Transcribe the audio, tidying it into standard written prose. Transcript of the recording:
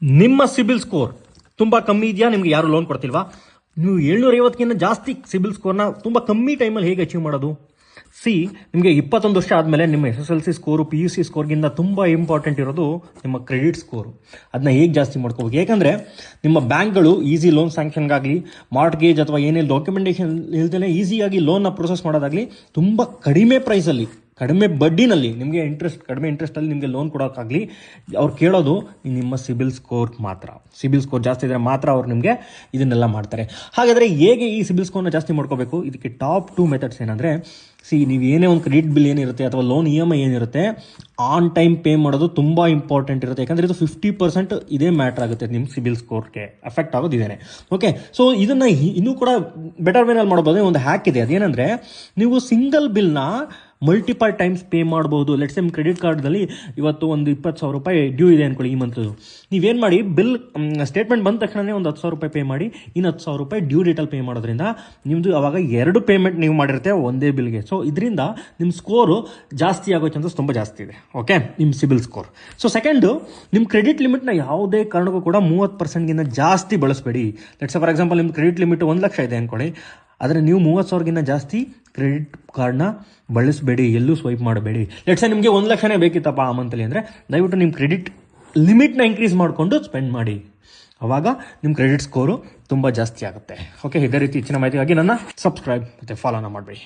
ನಿಮ್ಮ ಸಿಬಿಲ್ ಸ್ಕೋರ್ ತುಂಬ ಕಮ್ಮಿ ಇದೆಯಾ? ನಿಮಗೆ ಯಾರು ಲೋನ್ ಕೊಡ್ತಿಲ್ವಾ? ನೀವು 750ಕ್ಕಿಂತ ಜಾಸ್ತಿ ಸಿಬಿಲ್ ಸ್ಕೋರ್ನ ತುಂಬ ಕಮ್ಮಿ ಟೈಮಲ್ಲಿ ಹೇಗೆ ಅಚೀವ್ ಮಾಡೋದು? ನಿಮಗೆ 21 ವರ್ಷ ಆದಮೇಲೆ ನಿಮ್ಮ SSLC ಸ್ಕೋರು PUC ಸ್ಕೋರ್ಗಿಂತ ತುಂಬ ಇಂಪಾರ್ಟೆಂಟ್ ಇರೋದು ನಿಮ್ಮ ಕ್ರೆಡಿಟ್ ಸ್ಕೋರು. ಅದನ್ನ ಹೇಗೆ ಜಾಸ್ತಿ ಮಾಡ್ಕೋಬೇಕು? ಯಾಕಂದರೆ ನಿಮ್ಮ ಬ್ಯಾಂಕ್ಗಳು ಈಸಿ ಲೋನ್ ಸ್ಯಾಂಕ್ಷನ್ಗಾಗಲಿ, ಮಾರ್ಟ್ಗೇಜ್ ಅಥವಾ ಏನೇ ಡಾಕ್ಯುಮೆಂಟೇಷನ್ ಇಲ್ದೇ ಈಸಿಯಾಗಿ ಲೋನ್ನ ಪ್ರೊಸೆಸ್ ಮಾಡೋದಾಗಲಿ ತುಂಬ ಕಡಿಮೆ ಪ್ರೈಸಲ್ಲಿ, ಕಡಿಮೆ ಬಡ್ಡಿನಲ್ಲಿ, ನಿಮಗೆ ಕಡಿಮೆ ಇಂಟ್ರೆಸ್ಟಲ್ಲಿ ನಿಮಗೆ ಲೋನ್ ಕೊಡೋಕ್ಕಾಗಲಿ ಅವ್ರು ಕೇಳೋದು ನಿಮ್ಮ ಸಿಬಿಲ್ ಸ್ಕೋರ್ ಮಾತ್ರ. ಸಿಬಿಲ್ ಸ್ಕೋರ್ ಜಾಸ್ತಿ ಇದ್ದರೆ ಮಾತ್ರ ಅವ್ರು ನಿಮಗೆ ಇದನ್ನೆಲ್ಲ ಮಾಡ್ತಾರೆ. ಹಾಗಾದರೆ ಹೇಗೆ ಈ ಸಿಬಿಲ್ ಸ್ಕೋರ್ನ ಜಾಸ್ತಿ ಮಾಡ್ಕೋಬೇಕು? ಇದಕ್ಕೆ ಟಾಪ್ 2 ಮೆಥಡ್ಸ್ ಏನಂದರೆ, ನೀವು ಏನೇ ಒಂದು ಕ್ರೆಡಿಟ್ ಬಿಲ್ ಏನಿರುತ್ತೆ ಅಥವಾ ಲೋನ್ EMI ಏನಿರುತ್ತೆ, ಆನ್ ಟೈಮ್ ಪೇ ಮಾಡೋದು ತುಂಬ ಇಂಪಾರ್ಟೆಂಟ್ ಇರುತ್ತೆ. ಯಾಕಂದರೆ ಇದು 50% ಇದೇ ಮ್ಯಾಟ್ರ್ ಆಗುತ್ತೆ ನಿಮ್ಮ ಸಿಬಿಲ್ ಸ್ಕೋರ್ಗೆ ಎಫೆಕ್ಟ್ ಆಗೋದು ಇದೇನೆ. ಓಕೆ, ಸೊ ಇದನ್ನು ಇನ್ನೂ ಕೂಡ ಬೆಟರ್ ವೇನಲ್ಲಿ ಮಾಡ್ಬೋದು. ಒಂದು ಹ್ಯಾಕ್ ಇದೆ, ಅದೇನೆಂದರೆ ನೀವು ಸಿಂಗಲ್ ಬಿಲ್ನ ಮಲ್ಟಿಪಲ್ ಟೈಮ್ಸ್ ಪೇ ಮಾಡ್ಬೋದು. ಲೆಟ್ಸ್ ನಿಮ್ಮ ಕ್ರೆಡಿಟ್ ಕಾರ್ಡ್ನಲ್ಲಿ ಇವತ್ತು ಒಂದು 20,000 ರೂಪಾಯಿ ಡ್ಯೂ ಇದೆ ಅಂದ್ಕೊಳ್ಳಿ ಈ ಮಂತ್ದು. ನೀವೇನು ಮಾಡಿ, ಬಿಲ್ ಸ್ಟೇಟ್ಮೆಂಟ್ ಬಂದ ತಕ್ಷಣವೇ ಒಂದು 10,000 ರೂಪಾಯಿ ಪೇ ಮಾಡಿ, ಇನ್ನು 10,000 ರೂಪಾಯಿ ಡ್ಯೂ ಡೇಟಲ್ಲಿ ಪೇ ಮಾಡೋದ್ರಿಂದ ನಿಮ್ಮದು ಅವಾಗ 2 ಪೇಮೆಂಟ್ ನೀವು ಮಾಡಿರುತ್ತೆ ಒಂದೇ ಬಿಲ್ಗೆ. ಸೊ ಇದರಿಂದ ನಿಮ್ಮ ಸ್ಕೋರು ಜಾಸ್ತಿ ಆಗೋ ಚಾನ್ಸಸ್ ತುಂಬ ಜಾಸ್ತಿ ಇದೆ. ಓಕೆ, ನಿಮ್ಮ ಸಿಬಿಲ್ ಸ್ಕೋರ್. ಸೊ ಸೆಕೆಂಡು, ನಿಮ್ಮ ಕ್ರೆಡಿಟ್ ಲಿಮಿಟ್ನ ಯಾವುದೇ ಕಾರಣಕ್ಕೂ ಕೂಡ 30%ಗಿಂತ ಜಾಸ್ತಿ ಬಳಸಬೇಡಿ. ಲೆಟ್ಸ್ ಫಾರ್ ಎಕ್ಸಾಂಪಲ್ ನಿಮ್ಮ ಕ್ರೆಡಿಟ್ ಲಿಮಿಟ್ 1 ಲಕ್ಷ ಇದೆ ಅಂದ್ಕೊಳ್ಳಿ, ಆದರೆ ನೀವು 30,000ಗಿಂತ ಜಾಸ್ತಿ ಕ್ರೆಡಿಟ್ ಕಾರ್ಡ್ನ ಬಳಸಬೇಡಿ, ಎಲ್ಲೂ ಸ್ವೈಪ್ ಮಾಡಬೇಡಿ. ಲೆಟ್ಸ್ ನಿಮಗೆ 1 ಲಕ್ಷನೇ ಬೇಕಿತ್ತಪ್ಪ ಆ ಮಂತಲ್ಲಿ ಅಂದರೆ ದಯವಿಟ್ಟು ನಿಮ್ಮ ಕ್ರೆಡಿಟ್ ಲಿಮಿಟ್ನ ಇನ್ಕ್ರೀಸ್ ಮಾಡಿಕೊಂಡು ಸ್ಪೆಂಡ್ ಮಾಡಿ. ಆವಾಗ ನಿಮ್ಮ ಕ್ರೆಡಿಟ್ ಸ್ಕೋರು ತುಂಬ ಜಾಸ್ತಿ ಆಗುತ್ತೆ. ಓಕೆ, ಇದೇ ರೀತಿ ಹೆಚ್ಚಿನ ಮಾಹಿತಿಗಾಗಿ ನನ್ನ ಸಬ್ಸ್ಕ್ರೈಬ್ ಮತ್ತು ಫಾಲೋನ ಮಾಡಬೇಡಿ.